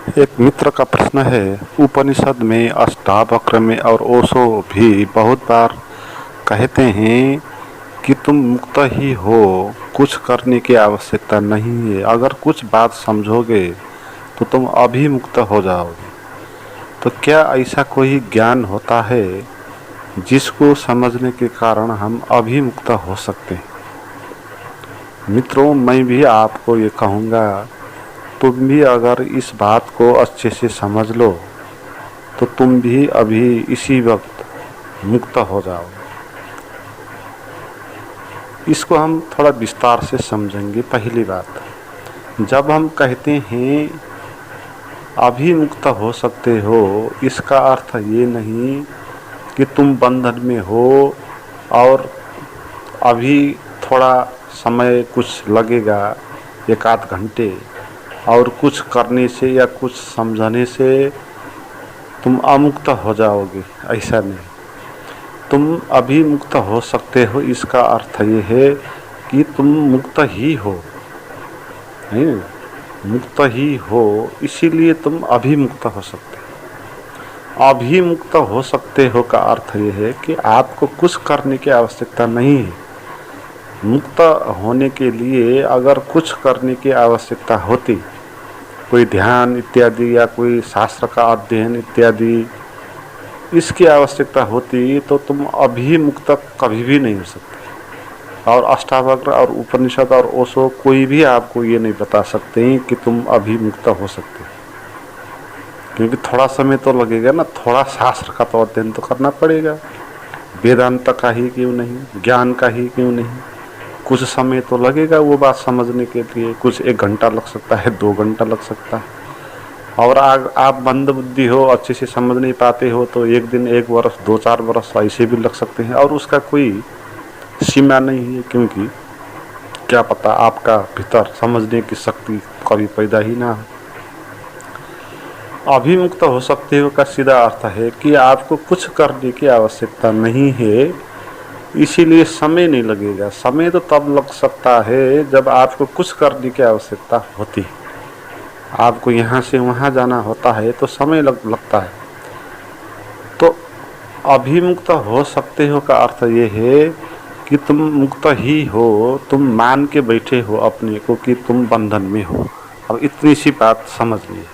एक मित्र का प्रश्न है, उपनिषद में, अष्टावक्र में और ओशो भी बहुत बार कहते हैं कि तुम मुक्त ही हो, कुछ करने की आवश्यकता नहीं है। अगर कुछ बात समझोगे तो तुम अभी मुक्त हो जाओगे। तो क्या ऐसा कोई ज्ञान होता है जिसको समझने के कारण हम अभी मुक्त हो सकते हैं? मित्रों, मैं भी आपको ये कहूँगा, तुम भी अगर इस बात को अच्छे से समझ लो तो तुम भी अभी इसी वक्त मुक्त हो जाओ। इसको हम थोड़ा विस्तार से समझेंगे। पहली बात, जब हम कहते हैं अभी मुक्त हो सकते हो, इसका अर्थ ये नहीं कि तुम बंधन में हो और अभी थोड़ा समय कुछ लगेगा, एक आध घंटे, और कुछ करने से या कुछ समझने से तुम अमुक्त हो जाओगे। ऐसा नहीं, तुम अभी मुक्त हो सकते हो। इसका अर्थ ये है कि तुम मुक्त ही हो, नहीं, मुक्त ही हो, इसीलिए तुम अभी मुक्त हो सकते हो। अभी मुक्त हो सकते हो का अर्थ ये है कि आपको कुछ करने की आवश्यकता नहीं है। मुक्त होने के लिए अगर कुछ करने की आवश्यकता होती, कोई ध्यान इत्यादि या कोई शास्त्र का अध्ययन इत्यादि, इसकी आवश्यकता होती तो तुम अभी मुक्त कभी भी नहीं हो सकते। और अष्टावक्र और उपनिषद और ओशो कोई भी आपको ये नहीं बता सकते कि तुम अभी मुक्त हो सकते, क्योंकि थोड़ा समय तो लगेगा ना, थोड़ा शास्त्र का तो अध्ययन तो करना पड़ेगा। वेदांत का ही क्यों नहीं, ज्ञान का ही क्यों नहीं, कुछ समय तो लगेगा वो बात समझने के लिए। कुछ 1 घंटा लग सकता है, 2 घंटा लग सकता है। और आप मंद बुद्धि हो, अच्छे से समझ नहीं पाते हो तो 1 दिन, 1 वर्ष, 2-4 वर्ष ऐसे भी लग सकते हैं। और उसका कोई सीमा नहीं है, क्योंकि क्या पता आपका भीतर समझने की शक्ति कभी पैदा ही ना हो। अभिमुक्त हो सकते हो का सीधा अर्थ है कि आपको कुछ करने की आवश्यकता नहीं है, इसीलिए समय नहीं लगेगा। समय तो तब लग सकता है जब आपको कुछ करने की आवश्यकता होती है। आपको यहाँ से वहाँ जाना होता है तो समय लगता है। तो अभिमुक्त हो सकते हो का अर्थ ये है कि तुम मुक्त ही हो, तुम मान के बैठे हो अपने को कि तुम बंधन में हो। अब इतनी सी बात समझ लीजिए,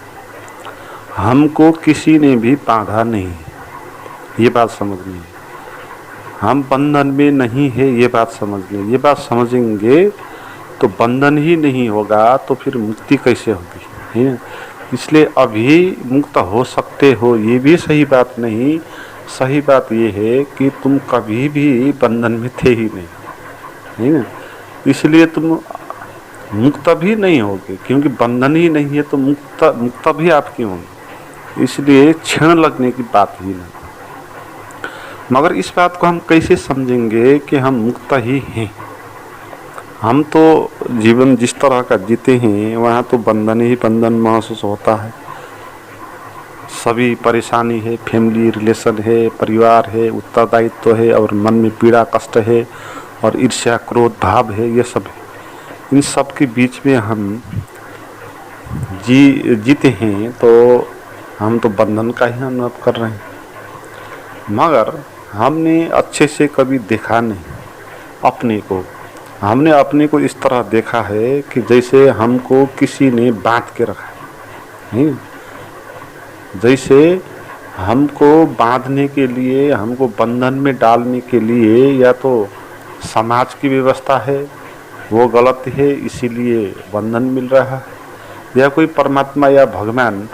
हमको किसी ने भी बांधा नहीं, ये बात समझनी है। हम बंधन में नहीं है, ये बात समझनी है। ये बात समझेंगे तो बंधन ही नहीं होगा तो फिर मुक्ति कैसे होगी, है? इसलिए अभी मुक्त हो सकते हो ये भी सही बात नहीं। सही बात ये है कि तुम कभी भी बंधन में थे ही नहीं, है ना? इसलिए तुम मुक्त भी नहीं होगे, क्योंकि बंधन ही नहीं है तो मुक्त भी आप क्यों होंगे? इसलिए क्षण लगने की बात ही नहीं। मगर इस बात को हम कैसे समझेंगे कि हम मुक्त ही हैं? हम तो जीवन जिस तरह का जीते हैं वहाँ तो बंधन ही बंधन महसूस होता है। सभी परेशानी है, फैमिली रिलेशन है, परिवार है, उत्तरदायित्व है, और मन में पीड़ा कष्ट है, और ईर्ष्या क्रोध भाव है, ये सब है। इन सब के बीच में हम जीते हैं तो हम तो बंधन का ही अनुभव कर रहे हैं। मगर हमने अच्छे से कभी देखा नहीं अपने को। हमने अपने को इस तरह देखा है कि जैसे हमको किसी ने बांध के रखा है। जैसे हमको बांधने के लिए, हमको बंधन में डालने के लिए या तो समाज की व्यवस्था है वो गलत है, इसीलिए बंधन मिल रहा है, या कोई परमात्मा या भगवान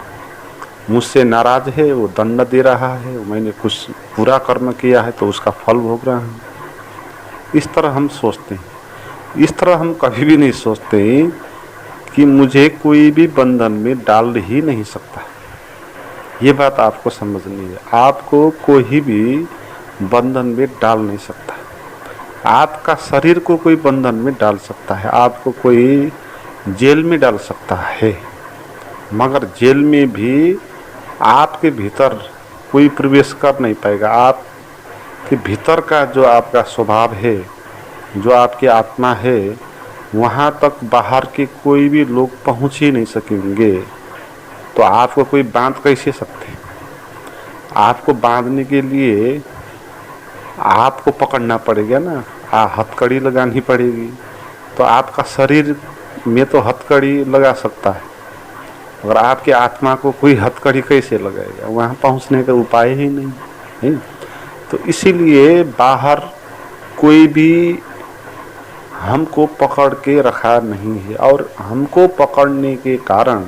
मुझसे नाराज है, वो दंड दे रहा है, मैंने कुछ बुरा कर्म किया है तो उसका फल भोग रहा हूँ। इस तरह हम सोचते हैं। इस तरह हम कभी भी नहीं सोचते कि मुझे कोई भी बंधन में डाल ही नहीं सकता। ये बात आपको समझनी है। आपको कोई भी बंधन में डाल नहीं सकता। आपका शरीर को कोई बंधन में डाल सकता है, आपको कोई जेल में डाल सकता है, मगर जेल में भी आपके भीतर कोई प्रवेश कर नहीं पाएगा। आपके भीतर का जो आपका स्वभाव है, जो आपकी आत्मा है, वहाँ तक बाहर के कोई भी लोग पहुँच ही नहीं सकेंगे। तो आपको कोई बांध कैसे सकते हैं? आपको बांधने के लिए आपको पकड़ना पड़ेगा ना, हथकड़ी लगानी पड़ेगी। तो आपका शरीर में तो हथकड़ी लगा सकता है, अगर आपके आत्मा को कोई हथकड़ी कैसे लगाएगा? वहाँ पहुँचने का उपाय ही नहीं है। तो इसीलिए बाहर कोई भी हमको पकड़ के रखा नहीं है, और हमको पकड़ने के कारण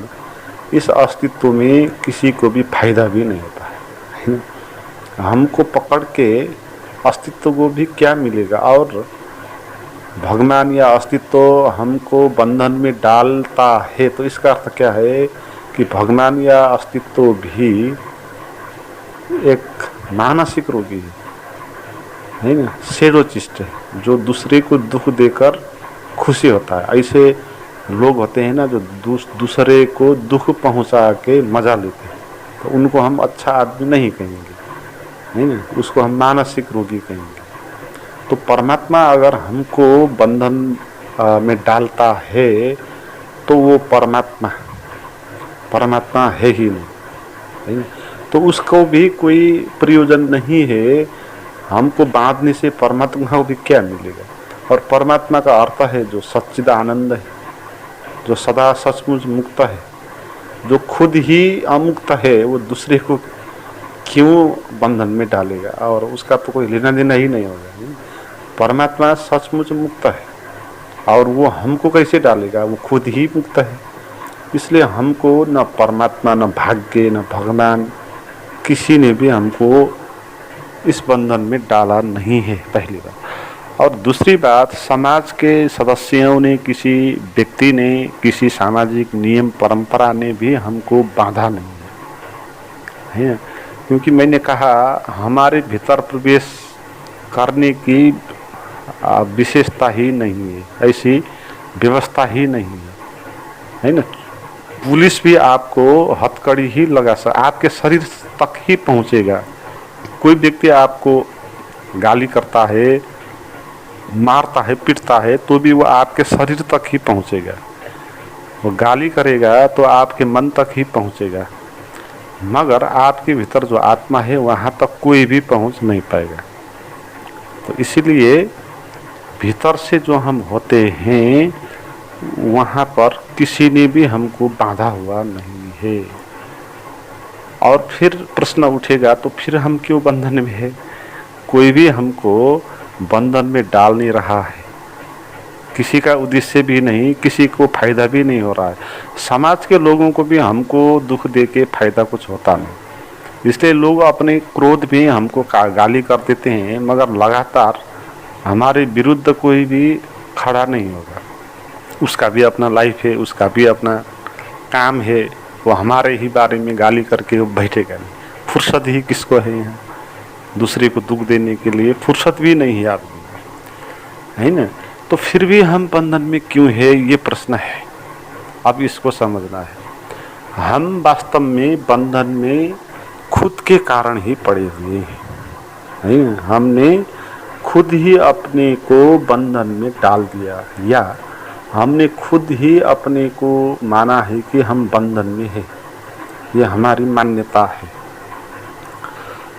इस अस्तित्व में किसी को भी फायदा भी नहीं होता है। हमको पकड़ के अस्तित्व को भी क्या मिलेगा? और भगवान या अस्तित्व हमको बंधन में डालता है, तो इसका अर्थ क्या है कि भगवान या अस्तित्व भी एक मानसिक रोगी है ना, सेडोचिस्ट है, जो दूसरे को दुख देकर खुशी होता है। ऐसे लोग होते हैं ना जो दूसरे को दुख पहुंचा के मजा लेते हैं, तो उनको हम अच्छा आदमी नहीं कहेंगे, नहीं ना, उसको हम मानसिक रोगी कहेंगे। तो परमात्मा अगर हमको बंधन में डालता है तो वो परमात्मा है ही नहीं, तो उसको भी कोई प्रयोजन नहीं है। हमको बांधने से परमात्मा को भी क्या मिलेगा? और परमात्मा का अर्थ है जो सच्चिद आनंद है, जो सदा सचमुच मुक्त है, जो खुद ही अमुक्त है, वो दूसरे को क्यों बंधन में डालेगा? और उसका तो कोई लेना देना ही नहीं होगा। परमात्मा सचमुच मुक्त है, और वो हमको कैसे डालेगा? वो खुद ही मुक्त है। इसलिए हमको न परमात्मा, न भाग्य, न भगवान, किसी ने भी हमको इस बंधन में डाला नहीं है, पहली बात। और दूसरी बात, समाज के सदस्यों ने, किसी व्यक्ति ने, किसी सामाजिक नियम परंपरा ने भी हमको बांधा नहीं है, क्योंकि मैंने कहा हमारे भीतर प्रवेश करने की विशेषता ही नहीं है, ऐसी व्यवस्था ही नहीं है ना। पुलिस भी आपको हथकड़ी ही लगा आपके शरीर तक ही पहुंचेगा। कोई व्यक्ति आपको गाली करता है, मारता है, पीटता है, तो भी वो आपके शरीर तक ही पहुंचेगा। वो गाली करेगा तो आपके मन तक ही पहुंचेगा, मगर आपके भीतर जो आत्मा है वहाँ तक कोई भी पहुंच नहीं पाएगा। तो इसीलिए भीतर से जो हम होते हैं वहाँ पर किसी ने भी हमको बांधा हुआ नहीं है। और फिर प्रश्न उठेगा, तो फिर हम क्यों बंधन में है? कोई भी हमको बंधन में डाल नहीं रहा है, किसी का उद्देश्य भी नहीं, किसी को फायदा भी नहीं हो रहा है। समाज के लोगों को भी हमको दुख दे के फायदा कुछ होता नहीं, इसलिए लोग अपने क्रोध में हमको गाली कर देते हैं, मगर लगातार हमारे विरुद्ध कोई भी खड़ा नहीं होगा। उसका भी अपना लाइफ है, उसका भी अपना काम है, वो हमारे ही बारे में गाली करके वो बैठेगा नहीं। फुर्सत ही किसको है यहाँ? दूसरे को दुख देने के लिए फुर्सत भी नहीं है आदमी, है ना। तो फिर भी हम बंधन में क्यों है, ये प्रश्न है। अब इसको समझना है। हम वास्तव में बंधन में खुद के कारण ही पड़े हुए हैं, है ना। हमने खुद ही अपने को बंधन में डाल दिया, या हमने खुद ही अपने को माना है कि हम बंधन में है, ये हमारी मान्यता है।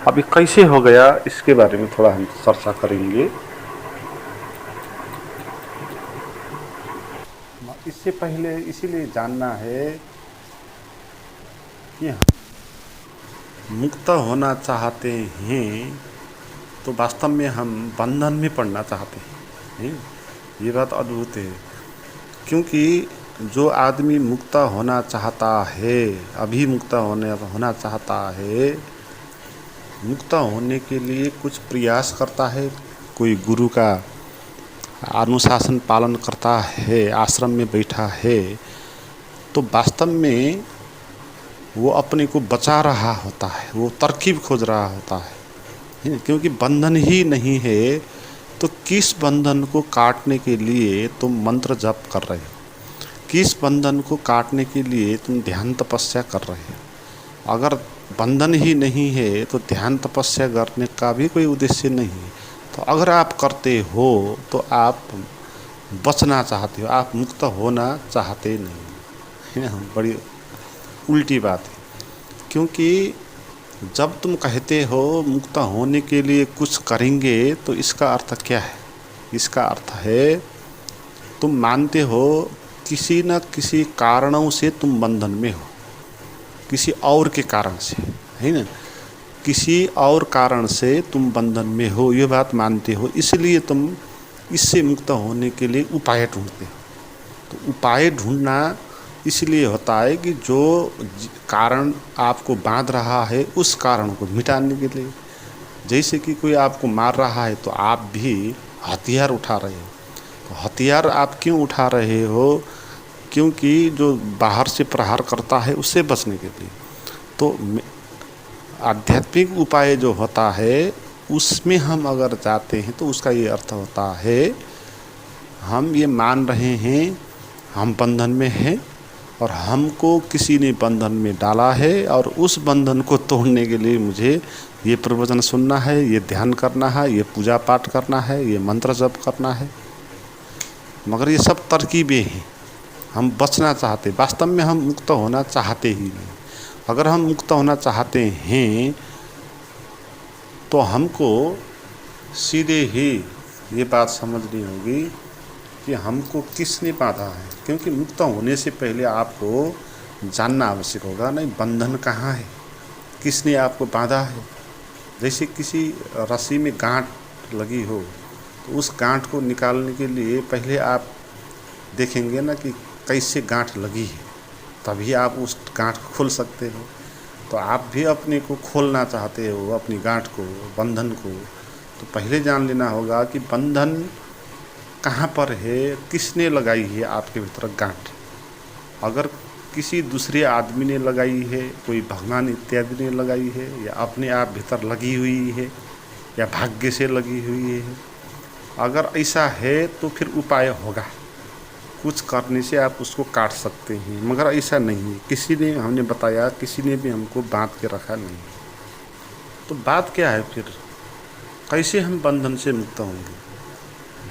अभी कैसे हो गया, इसके बारे में थोड़ा हम चर्चा करेंगे। इससे पहले इसीलिए जानना है कि हम मुक्त होना चाहते हैं तो वास्तव में हम बंधन में पड़ना चाहते हैं। ये बात अद्भुत है, क्योंकि जो आदमी मुक्त होना चाहता है, अभी मुक्त होना चाहता है, मुक्त होने के लिए कुछ प्रयास करता है, कोई गुरु का अनुशासन पालन करता है, आश्रम में बैठा है, तो वास्तव में वो अपने को बचा रहा होता है, वो तरकीब खोज रहा होता है। क्योंकि बंधन ही नहीं है, तो किस बंधन को काटने के लिए तुम मंत्र जप कर रहे हो? किस बंधन को काटने के लिए तुम ध्यान तपस्या कर रहे हो? अगर बंधन ही नहीं है तो ध्यान तपस्या करने का भी कोई उद्देश्य नहीं है। तो अगर आप करते हो तो आप बचना चाहते हो, आप मुक्त होना चाहते नहीं, है ना। बड़ी उल्टी बात है। क्योंकि जब तुम कहते हो मुक्त होने के लिए कुछ करेंगे तो इसका अर्थ क्या है? इसका अर्थ है तुम मानते हो किसी न किसी कारणों से तुम बंधन में हो, किसी और के कारण से, है ना, किसी और कारण से तुम बंधन में हो, ये बात मानते हो, इसलिए तुम इससे मुक्त होने के लिए उपाय ढूंढते हो। तो उपाय ढूंढना इसलिए होता है कि जो कारण आपको बांध रहा है उस कारण को मिटाने के लिए। जैसे कि कोई आपको मार रहा है तो आप भी हथियार उठा रहे हो। तो हथियार आप क्यों उठा रहे हो? क्योंकि जो बाहर से प्रहार करता है उससे बचने के लिए। तो आध्यात्मिक उपाय जो होता है उसमें हम अगर जाते हैं तो उसका ये अर्थ होता है हम ये मान रहे हैं हम बंधन में हैं और हमको किसी ने बंधन में डाला है और उस बंधन को तोड़ने के लिए मुझे ये प्रवचन सुनना है, ये ध्यान करना है, ये पूजा पाठ करना है, ये मंत्र जप करना है। मगर ये सब तरकीबें हैं। हम बचना चाहते, वास्तव में हम मुक्त होना चाहते ही नहीं। अगर हम मुक्त होना चाहते हैं तो हमको सीधे ही ये बात समझनी होगी कि हमको किसने बांधा है। क्योंकि मुक्त होने से पहले आपको जानना आवश्यक होगा, नहीं बंधन कहाँ है, किसने आपको बांधा है। जैसे किसी रस्सी में गांठ लगी हो तो उस गांठ को निकालने के लिए पहले आप देखेंगे ना कि कैसे गांठ लगी है, तभी आप उस गांठ को खोल सकते हो। तो आप भी अपने को खोलना चाहते हो, अपनी गांठ को, बंधन को, तो पहले जान लेना होगा कि बंधन कहाँ पर है, किसने लगाई है आपके भीतर गांठ। अगर किसी दूसरे आदमी ने लगाई है, कोई भगवान इत्यादि ने लगाई है, या अपने आप भीतर लगी हुई है, या भाग्य से लगी हुई है, अगर ऐसा है तो फिर उपाय होगा, कुछ करने से आप उसको काट सकते हैं। मगर ऐसा नहीं है, किसी ने, हमने बताया, किसी ने भी हमको बांध के रखा नहीं। तो बात क्या है फिर, कैसे हम बंधन से मुक्त होंगे?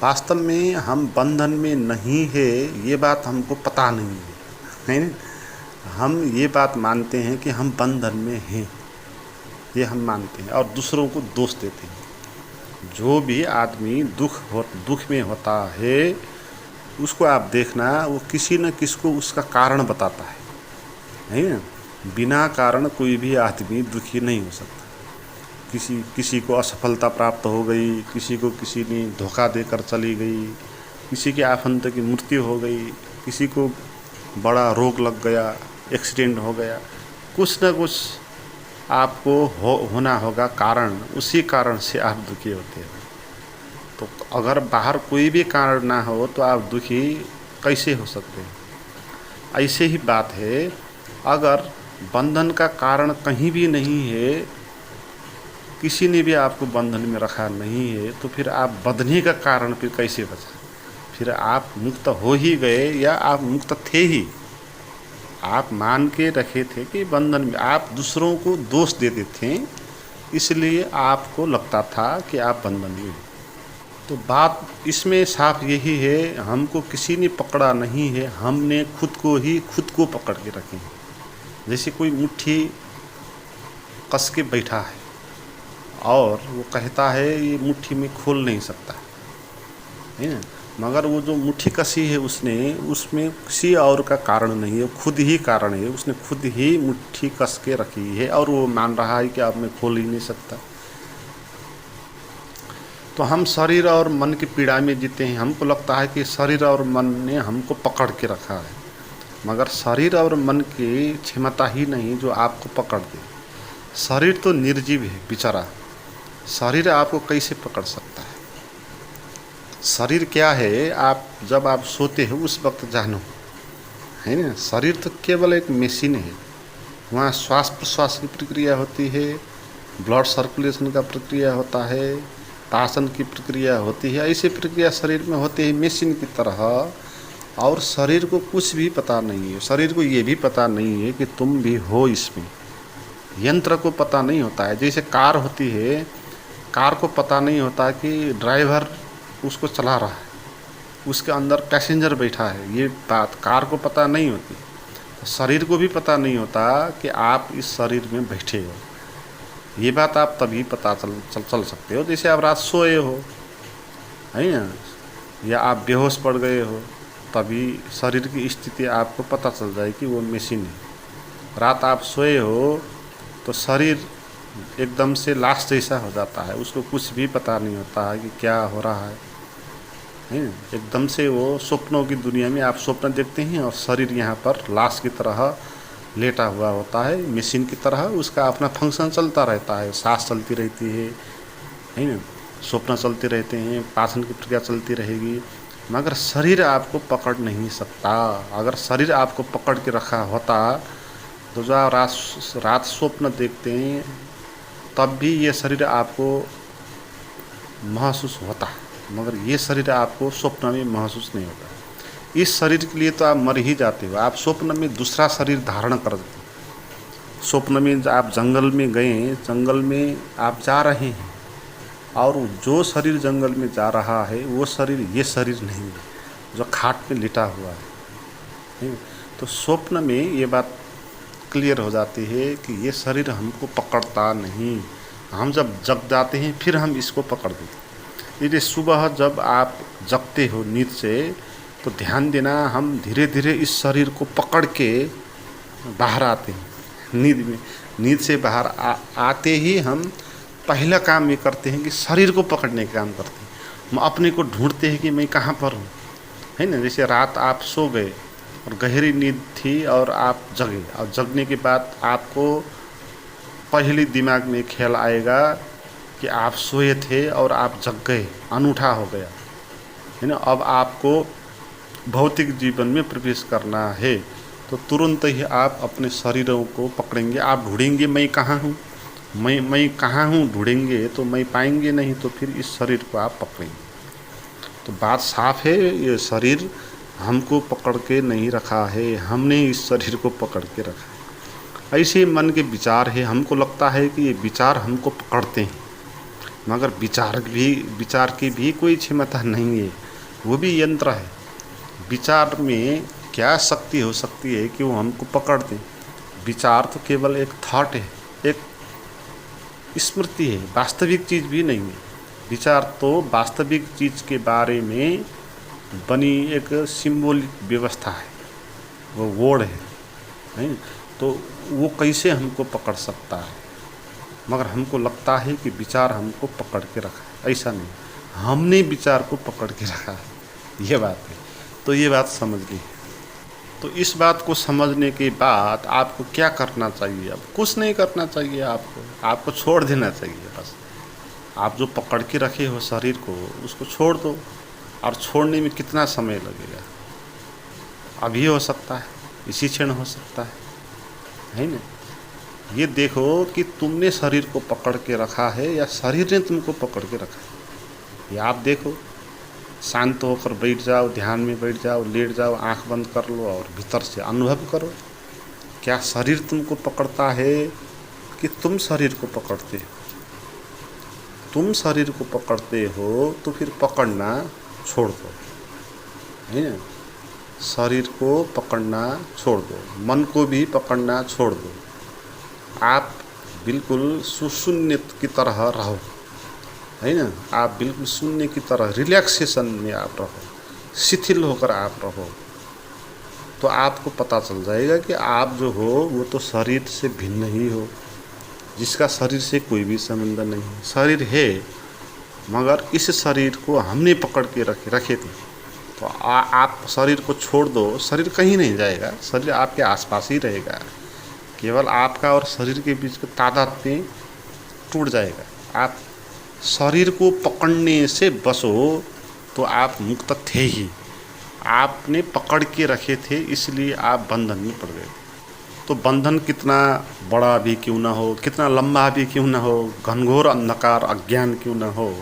वास्तव में हम बंधन में नहीं है ये बात हमको पता नहीं है ना। हम ये बात मानते हैं कि हम बंधन में हैं, ये हम मानते हैं और दूसरों को दोष देते हैं। जो भी आदमी दुख में होता है उसको आप देखना, वो किसी न किसी को उसका कारण बताता है ना। बिना कारण कोई भी आदमी दुखी नहीं हो सकता। किसी को असफलता प्राप्त हो गई, किसी को किसी ने धोखा देकर चली गई, किसी के आफंत की मृत्यु हो गई, किसी को बड़ा रोग लग गया, एक्सीडेंट हो गया, कुछ न कुछ आपको होना होगा कारण, उसी कारण से आप दुखी होते हो। तो अगर बाहर कोई भी कारण ना हो तो आप दुखी कैसे हो सकते हैं? ऐसे ही बात है, अगर बंधन का कारण कहीं भी नहीं है, किसी ने भी आपको बंधन में रखा नहीं है, तो फिर आप बंधने का कारण फिर कैसे बचा? फिर आप मुक्त हो ही गए या आप मुक्त थे ही, आप मान के रखे थे कि बंधन में, आप दूसरों को दोष देते थे, इसलिए आपको लगता था कि आप बंधन में। तो बात इसमें साफ यही है, हमको किसी ने पकड़ा नहीं है, हमने खुद को पकड़ के रखे हैं। जैसे कोई मुट्ठी कस के बैठा है और वो कहता है ये मुट्ठी में खोल नहीं सकता, है ना, मगर वो जो मुट्ठी कसी है उसमें किसी और का कारण नहीं है, खुद ही कारण है, उसने खुद ही मुट्ठी कस के रखी है और वो मान रहा है कि अब मैं खोल ही नहीं सकता। तो हम शरीर और मन की पीड़ा में जीते हैं। हमको लगता है कि शरीर और मन ने हमको पकड़ के रखा है, मगर शरीर और मन की क्षमता ही नहीं जो आपको पकड़ दे। शरीर तो निर्जीव है बेचारा, शरीर आपको कैसे पकड़ सकता है? शरीर क्या है, आप जब आप सोते हो उस वक्त जानो, है ना। शरीर तो केवल एक मशीन है, वहाँ श्वास प्रश्वास की प्रक्रिया होती है, ब्लड सर्कुलेशन का प्रक्रिया होता है, पाचन की प्रक्रिया होती है, ऐसी प्रक्रिया शरीर में होती है मशीन की तरह। और शरीर को कुछ भी पता नहीं है, शरीर को ये भी पता नहीं है कि तुम भी हो इसमें। यंत्र को पता नहीं होता है, जैसे कार होती है, कार को पता नहीं होता कि ड्राइवर उसको चला रहा है, उसके अंदर पैसेंजर बैठा है, ये बात कार को पता नहीं होती। शरीर को भी पता नहीं होता कि आप इस शरीर में बैठे हो। ये बात आप तभी पता चल सकते हो जैसे आप रात सोए हो, है ना, या आप बेहोश पड़ गए हो, तभी शरीर की स्थिति आपको पता चल जाए कि वो मशीन है। रात आप सोए हो तो शरीर एकदम से लाश जैसा हो जाता है, उसको कुछ भी पता नहीं होता है कि क्या हो रहा है ना। एकदम से वो स्वप्नों की दुनिया में आप स्वप्न देखते हैं और शरीर यहाँ पर लाश की तरह लेटा हुआ होता है, मशीन की तरह उसका अपना फंक्शन चलता रहता है, सांस चलती रहती है ना, स्वप्न चलते रहते हैं, पाचन की प्रक्रिया चलती रहेगी, मगर शरीर आपको पकड़ नहीं सकता। अगर शरीर आपको पकड़ के रखा होता तो जो आप रात स्वप्न देखते हैं तब भी ये शरीर आपको महसूस होता, मगर ये शरीर आपको स्वप्न में महसूस नहीं होता। इस शरीर के लिए तो आप मर ही जाते हो, आप स्वप्न में दूसरा शरीर धारण कर देते हो। स्वप्न में आप जंगल में गए, जंगल में आप जा रहे हैं और जो शरीर जंगल में जा रहा है वो शरीर ये शरीर नहीं है जो खाट पे लिटा हुआ है। तो स्वप्न में ये बात क्लियर हो जाती है कि ये शरीर हमको पकड़ता नहीं, हम जब जग जाते हैं फिर हम इसको पकड़ देते। यदि सुबह जब आप जगते हो नींद से तो ध्यान देना, हम धीरे धीरे इस शरीर को पकड़ के बाहर आते हैं नींद में। नींद से बाहर आते ही हम पहला काम ये करते हैं कि शरीर को पकड़ने का काम करते हैं, हम अपने को ढूंढते हैं कि मैं कहाँ पर हूँ, है ना। जैसे रात आप सो गए और गहरी नींद थी और आप जगे, और जगने के बाद आपको पहले दिमाग में ख्याल आएगा कि आप सोए थे और आप जग गए, अनूठा हो गया, है ना। अब आपको भौतिक जीवन में प्रवेश करना है तो तुरंत ही आप अपने शरीरों को पकड़ेंगे, आप ढूंढेंगे मैं कहाँ हूँ, मैं कहाँ हूँ, ढूंढेंगे तो मैं पाएंगे नहीं, तो फिर इस शरीर को आप पकड़ेंगे। तो बात साफ है, ये शरीर हमको पकड़ के नहीं रखा है, हमने इस शरीर को पकड़ के रखा है। ऐसे मन के विचार है, हमको लगता है कि ये विचार हमको पकड़ते हैं, मगर विचार की भी कोई क्षमता नहीं है, वो भी यंत्र है। विचार में क्या शक्ति हो सकती है कि वो हमको पकड़ दें। विचार तो केवल एक थॉट है, एक स्मृति है, वास्तविक चीज़ भी नहीं है। विचार तो वास्तविक चीज़ के बारे में बनी एक सिंबॉलिक व्यवस्था है, वो वर्ड है। तो वो कैसे हमको पकड़ सकता है, मगर हमको लगता है कि विचार हमको पकड़ के रखा है, ऐसा नहीं, हमने विचार को पकड़ के रखा है, ये बात है। तो ये बात समझ ली। तो इस बात को समझने के बाद आपको क्या करना चाहिए? अब कुछ नहीं करना चाहिए, आपको छोड़ देना चाहिए बस। आप जो पकड़ के रखे हो शरीर को, उसको छोड़ दो। और छोड़ने में कितना समय लगेगा? अभी हो सकता है, इसी क्षण हो सकता है ना। ये देखो कि तुमने शरीर को पकड़ के रखा है या शरीर ने तुमको पकड़ के रखा है, ये आप देखो। शांत होकर बैठ जाओ, ध्यान में बैठ जाओ, लेट जाओ, आंख बंद कर लो और भीतर से अनुभव करो, क्या शरीर तुमको पकड़ता है कि तुम शरीर को पकड़ते हो? तुम शरीर को पकड़ते हो तो फिर पकड़ना छोड़ दो, है ना। शरीर को पकड़ना छोड़ दो, मन को भी पकड़ना छोड़ दो। आप बिल्कुल सुशून्य की तरह रहो, है ना। आप बिल्कुल शून्य की तरह रिलैक्सेशन में आप रहो, शिथिल होकर आप रहो, तो आपको पता चल जाएगा कि आप जो हो वो तो शरीर से भिन्न ही हो, जिसका शरीर से कोई भी संबंध नहीं। शरीर है, मगर इस शरीर को हमने पकड़ के रखे थे। तो आप शरीर को छोड़ दो, शरीर कहीं नहीं जाएगा, शरीर आपके आसपास ही रहेगा। केवल आपका और शरीर के बीच का तादात्म्य टूट जाएगा। आप शरीर को पकड़ने से बसो तो आप मुक्त थे ही, आपने पकड़ के रखे थे, इसलिए आप बंधन में पड़ गए। तो बंधन कितना बड़ा भी क्यों ना हो, कितना लंबा भी क्यों ना हो, घनघोर अंधकार अज्ञान क्यों ना हो,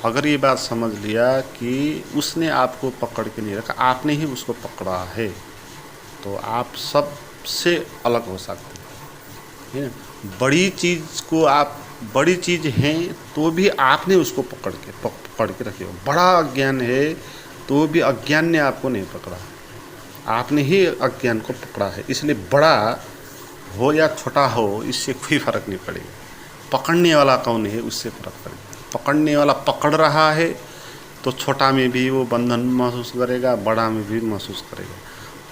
अगर ये बात समझ लिया कि उसने आपको पकड़ के नहीं रखा, आपने ही उसको पकड़ा है, तो आप सबसे अलग हो सकते हैं। बड़ी चीज़ को आप बड़ी चीज़ है तो भी आपने उसको पकड़ के रखे हो। बड़ा अज्ञान है तो भी अज्ञान ने आपको नहीं पकड़ा। आपने ही अज्ञान को पकड़ा है। इसलिए बड़ा हो या छोटा हो, इससे कोई फर्क नहीं पड़ेगा। पकड़ने वाला कौन है, उससे फर्क पड़ेगा। पकड़ने वाला पकड़ रहा है तो छोटा में भी वो बंधन महसूस करेगा, बड़ा में भी महसूस करेगा।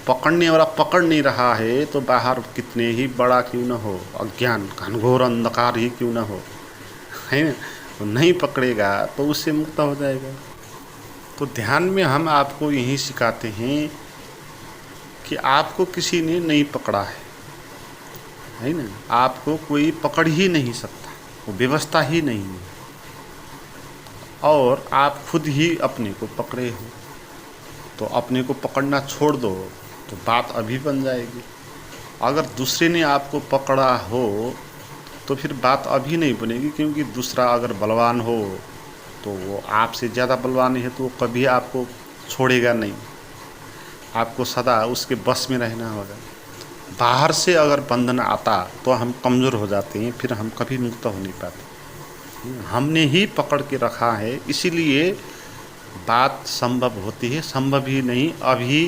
पकड़ने वाला पकड़ नहीं रहा है तो बाहर कितने ही बड़ा क्यों न हो, अज्ञान घनघोर अंधकार ही क्यों न हो, है ना, तो नहीं पकड़ेगा तो उससे मुक्त हो जाएगा। तो ध्यान में हम आपको यही सिखाते हैं कि आपको किसी ने नहीं पकड़ा है ना, आपको कोई पकड़ ही नहीं सकता, वो व्यवस्था ही नहीं है, और आप खुद ही अपने को पकड़े हो। तो अपने को पकड़ना छोड़ दो तो बात अभी बन जाएगी। अगर दूसरे ने आपको पकड़ा हो तो फिर बात अभी नहीं बनेगी, क्योंकि दूसरा अगर बलवान हो तो वो आपसे ज़्यादा बलवान है, तो वो कभी आपको छोड़ेगा नहीं, आपको सदा उसके बस में रहना होगा। बाहर से अगर बंधन आता तो हम कमज़ोर हो जाते हैं, फिर हम कभी मुक्त हो नहीं पाते। हमने ही पकड़ के रखा है, इसीलिए बात संभव होती है, संभव ही नहीं अभी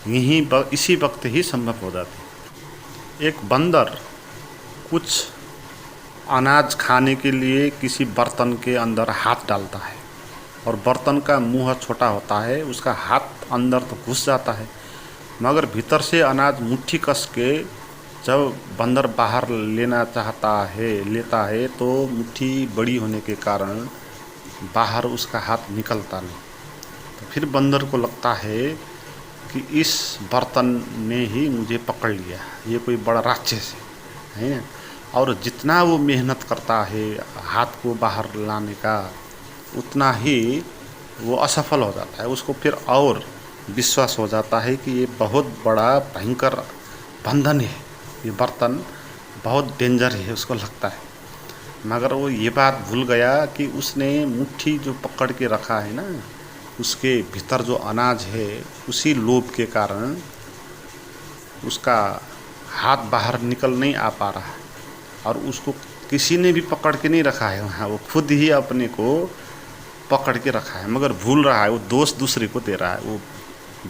यहीं इसी वक्त ही संभव हो जाती है। एक बंदर कुछ अनाज खाने के लिए किसी बर्तन के अंदर हाथ डालता है, और बर्तन का मुंह छोटा होता है, उसका हाथ अंदर तो घुस जाता है, मगर भीतर से अनाज मुट्ठी कस के जब बंदर बाहर लेना लेता है तो मुट्ठी बड़ी होने के कारण बाहर उसका हाथ निकलता नहीं। तो फिर बंदर को लगता है कि इस बर्तन ने ही मुझे पकड़ लिया, ये कोई बड़ा राक्षस है। और जितना वो मेहनत करता है हाथ को बाहर लाने का, उतना ही वो असफल हो जाता है। उसको फिर और विश्वास हो जाता है कि ये बहुत बड़ा भयंकर बंधन है, ये बर्तन बहुत डेंजर है, उसको लगता है। मगर वो ये बात भूल गया कि उसने मुट्ठी जो पकड़ के रखा है ना, उसके भीतर जो अनाज है, उसी लोभ के कारण उसका हाथ बाहर निकल नहीं आ पा रहा है, और उसको किसी ने भी पकड़ के नहीं रखा है वहाँ, वो खुद ही अपने को पकड़ के रखा है, मगर भूल रहा है, वो दोष दूसरे को दे रहा है, वो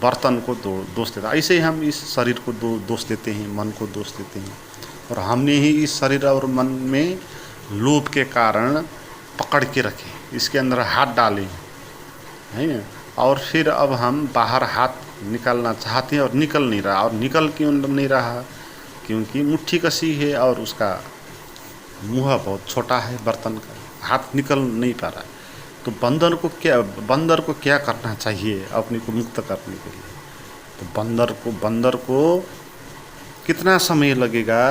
बर्तन को दोष देता है। ऐसे ही हम इस शरीर को दोष देते हैं, मन को दोष देते हैं, और हमने ही इस शरीर और मन में लोभ के कारण पकड़ के रखे, इसके अंदर हाथ डाले है ना, और फिर अब हम बाहर हाथ निकालना चाहते हैं और निकल नहीं रहा। और निकल क्यों नहीं रहा, क्योंकि मुट्ठी कसी है और उसका मुँह बहुत छोटा है बर्तन का, हाथ निकल नहीं पा रहा है। तो बंदर को क्या करना चाहिए अपने को मुक्त करने के लिए? तो बंदर को कितना समय लगेगा?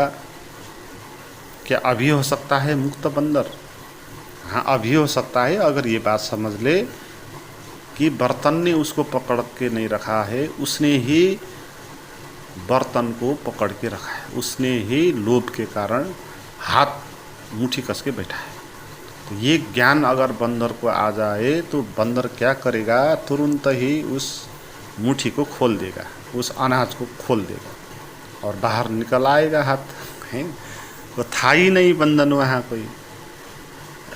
क्या अभी हो सकता है मुक्त बंदर? हाँ, अभी हो सकता है, अगर ये बात समझ ले कि बर्तन ने उसको पकड़ के नहीं रखा है, उसने ही बर्तन को पकड़ के रखा है, उसने ही लोभ के कारण हाथ मुट्ठी कस के बैठा है। तो ये ज्ञान अगर बंदर को आ जाए तो बंदर क्या करेगा, तुरंत ही उस मुट्ठी को खोल देगा, उस अनाज को खोल देगा और बाहर निकल आएगा हाथ, है। तो था ही नहीं बंधन वहाँ कोई।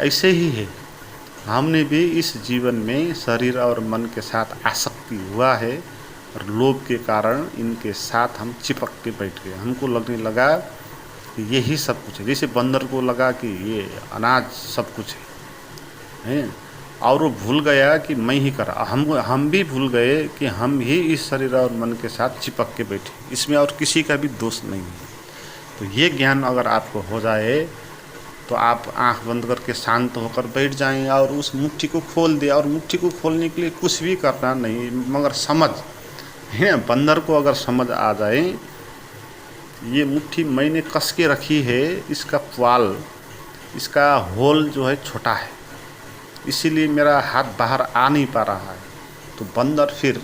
ऐसे ही है, हमने भी इस जीवन में शरीर और मन के साथ आसक्ति हुआ है, और लोभ के कारण इनके साथ हम चिपक के बैठ गए। हमको लगने लगा कि यही सब कुछ है, जैसे बंदर को लगा कि ये अनाज सब कुछ है, और वो भूल गया कि मैं ही करा। हम भी भूल गए कि हम ही इस शरीर और मन के साथ चिपक के बैठे, इसमें और किसी का भी दोष नहीं है। तो ये ज्ञान अगर आपको हो जाए तो आप आंख बंद करके शांत होकर बैठ जाएं और उस मुट्ठी को खोल दे। और मुट्ठी को खोलने के लिए कुछ भी करना नहीं, मगर समझ है, बंदर को अगर समझ आ जाए ये मुट्ठी मैंने कस के रखी है, इसका प्वाल, इसका होल जो है छोटा है, इसीलिए मेरा हाथ बाहर आ नहीं पा रहा है। तो बंदर फिर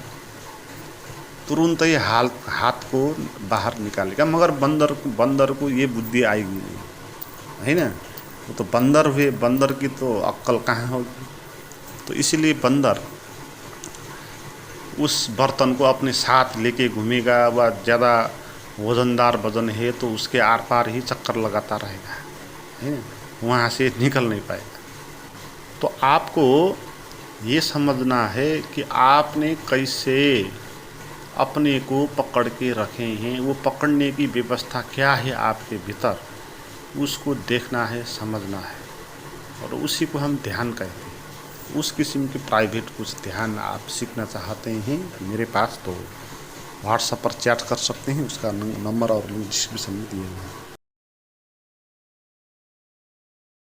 तुरंत ही हाथ को बाहर निकालेगा, मगर बंदर को ये बुद्धि आएगी नहीं, है ना। तो बंदर की तो अक्ल कहाँ होगी। तो इसीलिए बंदर उस बर्तन को अपने साथ लेके घूमेगा, वह ज़्यादा वजनदार वजन है तो उसके आर पार ही चक्कर लगाता रहेगा, है ना, वहाँ से निकल नहीं पाएगा। तो आपको ये समझना है कि आपने कैसे अपने को पकड़ के रखे हैं, वो पकड़ने की व्यवस्था क्या है आपके भीतर, उसको देखना है, समझना है, और उसी को हम ध्यान कहते हैं। उस किस्म के प्राइवेट कुछ ध्यान आप सीखना चाहते हैं मेरे पास, तो व्हाट्सएप पर चैट कर सकते हैं, उसका नंबर और लिंक डिस्क्रिप्शन में दिए हुए हैं।